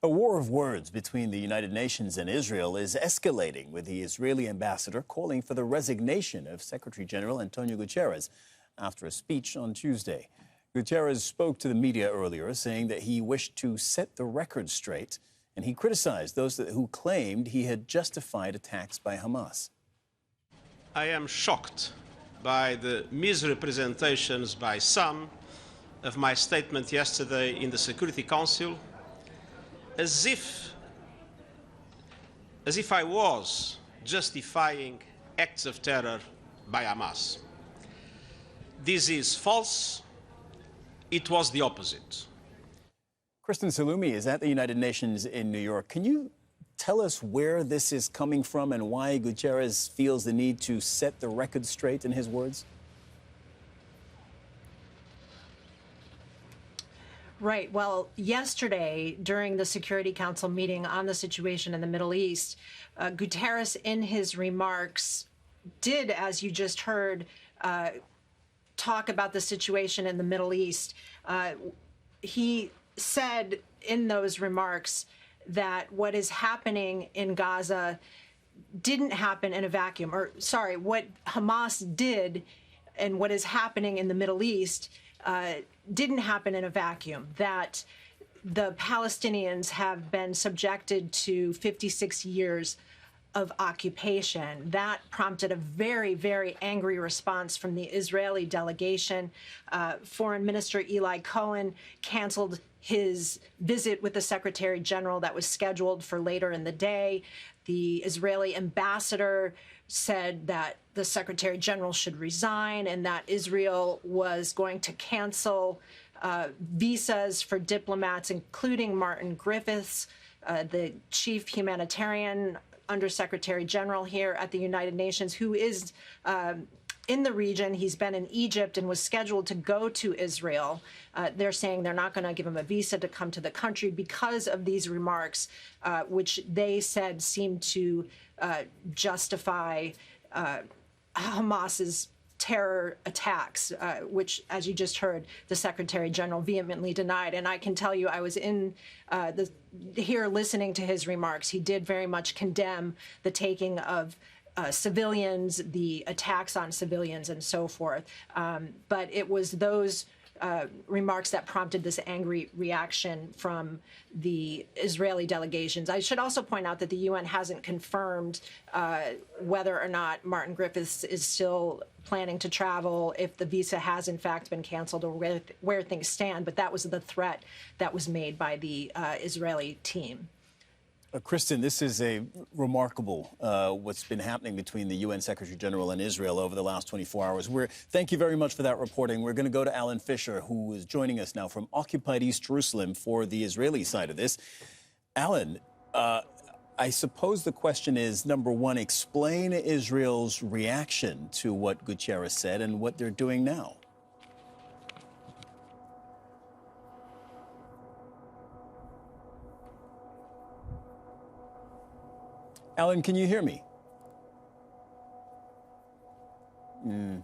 A war of words between the United Nations and Israel is escalating, with the Israeli ambassador calling for the resignation of Secretary General Antonio Guterres after a speech on Tuesday. Guterres spoke to the media earlier, saying that he wished to set the record straight, and he criticized those who claimed he had justified attacks by Hamas. I am shocked by the misrepresentations by some of my statement yesterday in the Security Council, as if I was justifying acts of terror by Hamas. This is false. It was the opposite. Kristen Saloomey is at the United Nations in New York. Can you tell us where this is coming from and why Guterres feels the need to set the record straight, in his words? Right. Well, yesterday, during the Security Council meeting on the situation in the Middle East, Guterres, in his remarks, did, as you just heard, talk about the situation in the Middle East. He said in those remarks that what is happening in Gaza didn't happen in a vacuum. Or, sorry, what Hamas did and what is happening in the Middle East didn't happen in a vacuum, that the Palestinians have been subjected to 56 years of occupation. That prompted a very, very angry response from the Israeli delegation. Foreign Minister Eli Cohen canceled his visit with the Secretary General that was scheduled for later in the day. The Israeli ambassador said that the Secretary General should resign and that Israel was going to cancel visas for diplomats, including Martin Griffiths, the chief humanitarian Undersecretary General here at the United Nations, who is in the region. He's been in Egypt and was scheduled to go to Israel. They're saying they're not going to give him a visa to come to the country because of these remarks, which they said seem to justify Hamas's terror attacks, which, as you just heard, the Secretary General vehemently denied. And I can tell you, I was here listening to his remarks. He did very much condemn the taking of civilians, the attacks on civilians, and so forth. But it was those remarks that prompted this angry reaction from the Israeli delegations. I should also point out that the UN hasn't confirmed whether or not Martin Griffiths is still planning to travel, if the visa has in fact been canceled, or where things stand. But that was the threat that was made by the Israeli team. Kristen, this is a remarkable what's been happening between the UN Secretary General and Israel over the last 24 hours. Thank you very much for that reporting. We're going to go to Alan Fisher, who is joining us now from occupied East Jerusalem for the Israeli side of this. Alan, I suppose the question is, number one, explain Israel's reaction to what Guterres said and what they're doing now. Alan, can you hear me? All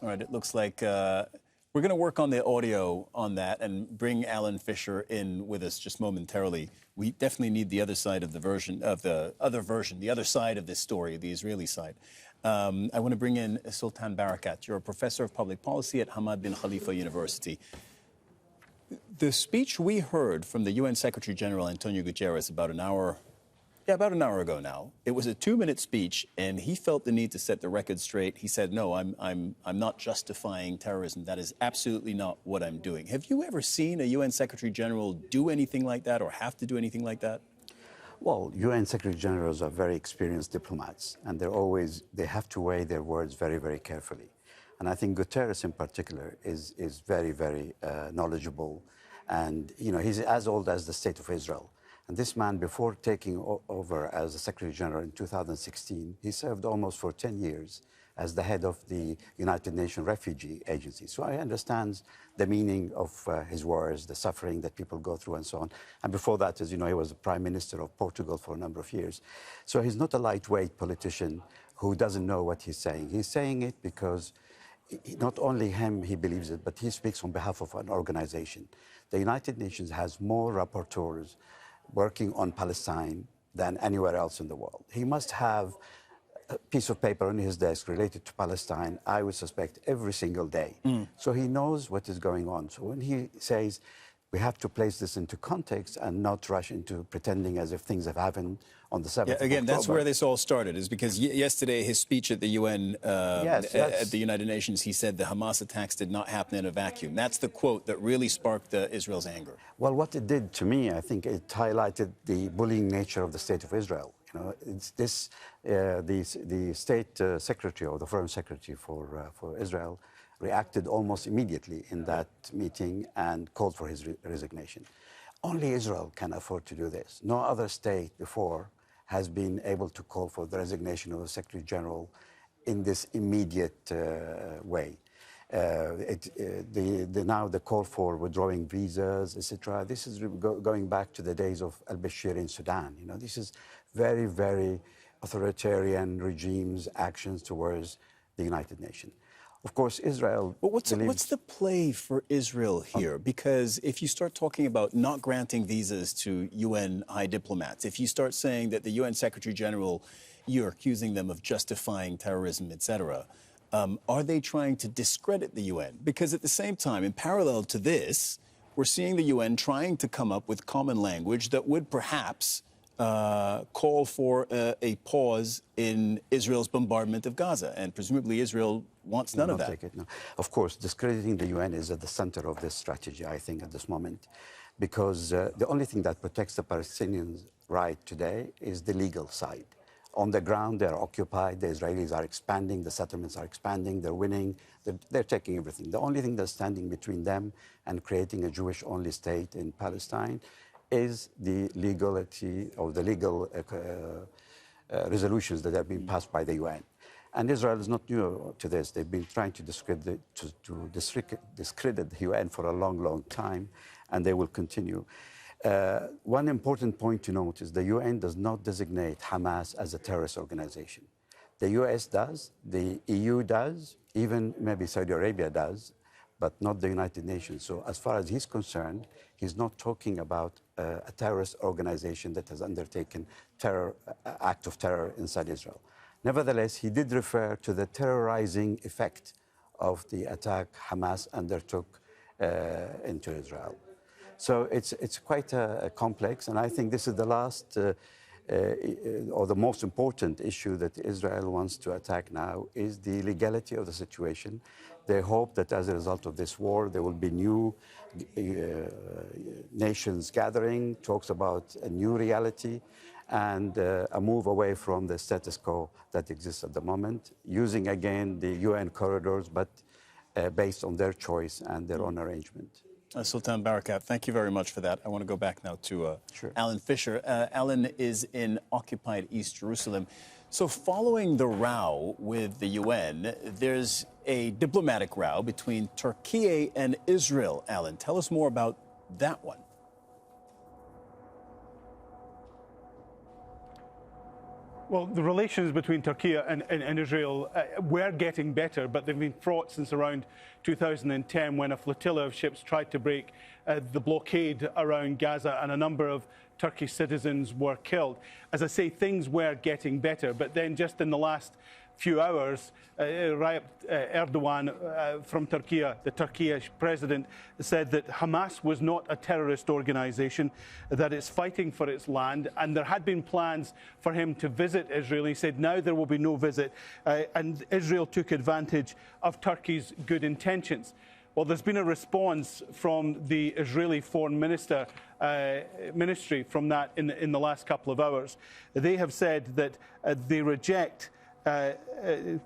right, it looks like we're going to work on the audio on that and bring Alan Fisher in with us just momentarily. We definitely need the other side of the the other side of this story, the Israeli side. I want to bring in Sultan Barakat. You're a professor of public policy at Hamad Bin Khalifa University. The speech we heard from the UN Secretary General Antonio Guterres about an hour ago now. It was a 2-minute speech, and he felt the need to set the record straight. He said, "No, I'm not justifying terrorism. That is absolutely not what I'm doing." Have you ever seen a UN Secretary General do anything like that, or have to do anything like that? Well, UN Secretary Generals are very experienced diplomats, and they have to weigh their words very, very carefully. And I think Guterres in particular is very, very knowledgeable, and he's as old as the State of Israel. And this man, before taking over as the Secretary General in 2016, he served almost for 10 years as the head of the United Nations Refugee Agency. So I understand the meaning of his words, the suffering that people go through and so on. And before that, as you know, he was the Prime Minister of Portugal for a number of years. So he's not a lightweight politician who doesn't know what he's saying. He's saying it because not only he believes it, but he speaks on behalf of an organization. The United Nations has more rapporteurs working on Palestine than anywhere else in the world. He must have a piece of paper on his desk related to Palestine, I would suspect, every single day. So he knows what is going on. So when he says, we have to place this into context and not rush into pretending as if things have happened on the 7th of Again, October. that's where this all started, is because yesterday his speech at the UN, at the United Nations, he said the Hamas attacks did not happen in a vacuum. That's the quote that really sparked Israel's anger. Well, what it did to me, I think it highlighted the bullying nature of the State of Israel. You know, it's this, the State Secretary or the Foreign Secretary for Israel reacted almost immediately in that meeting and called for his resignation. Only Israel can afford to do this. No other state before has been able to call for the resignation of the Secretary General in this immediate way. Now the call for withdrawing visas, etc. This is going back to the days of al-Bashir in Sudan. You know, this is very, very authoritarian regimes' actions towards the United Nations. Of course, Israel. But what's the play for Israel here? Because if you start talking about not granting visas to UN high diplomats, if you start saying that the UN Secretary General, you're accusing them of justifying terrorism, etc., are they trying to discredit the UN? Because at the same time, in parallel to this, we're seeing the UN trying to come up with common language that would perhaps call for a pause in Israel's bombardment of Gaza. And presumably Israel wants none of that. No. Of course, discrediting the UN is at the center of this strategy, I think, at this moment, because the only thing that protects the Palestinians' right today is the legal side. On the ground, they're occupied, the Israelis are expanding, the settlements are expanding, they're winning, they're taking everything. The only thing that's standing between them and creating a Jewish-only state in Palestine is the legality of the legal resolutions that have been passed by the UN. And Israel is not new to this. They've been trying to discredit the UN for a long, long time, and they will continue. One important point to note is the UN does not designate Hamas as a terrorist organization. The US does, the EU does, even maybe Saudi Arabia does, but not the United Nations. So as far as he's concerned, he's not talking about a terrorist organization that has undertaken act of terror inside Israel. Nevertheless, he did refer to the terrorizing effect of the attack Hamas undertook into Israel. So it's quite complex, and I think this is the last or the most important issue that Israel wants to attack now is the legality of the situation. They hope that as a result of this war, there will be new nations gathering, talks about a new reality, and a move away from the status quo that exists at the moment, using again the UN corridors, but based on their choice and their own arrangement. Sultan Barakat, thank you very much for that. I want to go back now to Sure. Alan Fisher. Alan is in occupied East Jerusalem. So following the row with the UN, there's a diplomatic row between Turkey and Israel. Alan, tell us more about that one. Well, the relations between Turkey and Israel were getting better, but they've been fraught since around 2010 when a flotilla of ships tried to break the blockade around Gaza and a number of Turkish citizens were killed. As I say, things were getting better, but then just in the last few hours, Erdogan from Turkey, the Turkish president, said that Hamas was not a terrorist organization, that it's fighting for its land, and there had been plans for him to visit Israel. He said now there will be no visit, and Israel took advantage of Turkey's good intentions. Well, there's been a response from the Israeli Foreign Ministry from that in the last couple of hours. They have said that they reject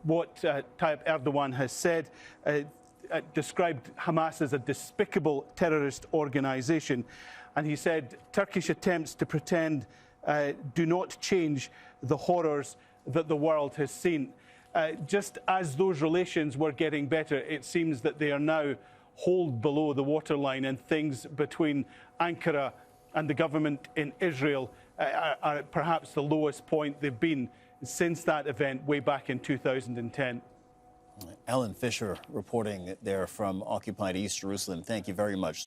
what Tayyip Erdogan has said, described Hamas as a despicable terrorist organization. And he said Turkish attempts to pretend do not change the horrors that the world has seen. Just as those relations were getting better, it seems that they are now holed below the waterline, and things between Ankara and the government in Israel are at perhaps the lowest point they've been since that event way back in 2010. Alan Fisher reporting there from occupied East Jerusalem. Thank you very much.